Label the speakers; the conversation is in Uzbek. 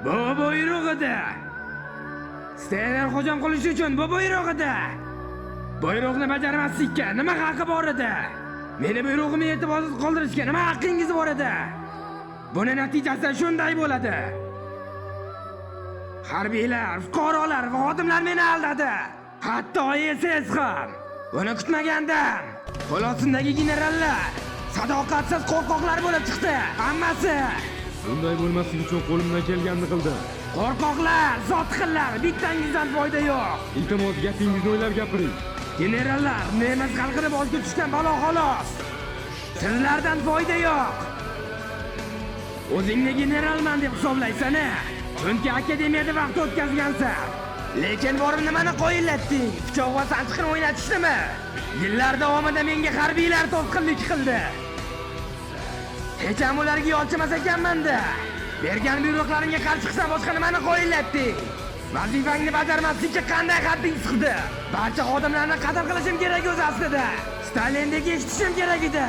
Speaker 1: Bu buyruq edi. Stalin hujum qilish uchun bu buyruq edi. Buyruqni bajarmaslikka nima haqqi bor edi? Meni buyrug'imni e'tiborsiz qoldirishga nima haqqingiz bor edi? Buni natijasi shunday bo'ladi. Harbiylar, fuqarolar va xodimlar meni aldadi. Hatto SS ham. Buni kutmagandim. Qo'l generallar sadoqatsiz qo'rqoqlar bo'lib chiqdi. Hammasi.
Speaker 2: Bunday bo'lmasligi uchun qo'limdan kelganini qildim.
Speaker 1: Qo'rqoqlar, zotxillar, bittangizdan foyda yo'q.
Speaker 2: Iltimos gapingizni o'ylab gapiring.
Speaker 1: Generallar, nemis xalqini bosib tushgan balo xolos. Sizlardan foyda yo'q. O'zingni generalman deb hisoblaysan-a? Chunki akademiyada vaqt o'tkazgansan. Lekin borib nimani qo'yillatding? Pichoq va sanchiqni o'ynatishdimi? Yillar davomida menga harbiylar to'sqinlik qildi. Hech ham ularga yolchimas ekanman-da. Bergan buyruqlaringga qarshi chiqsam boshqa nimani qo'yillatding? Vazifangni bajarmaslikka qanday hadding chiqdi? Barcha xodimlarni qatl qilishim kerak o'z aslida. Staliндek eshitishim kerak edi.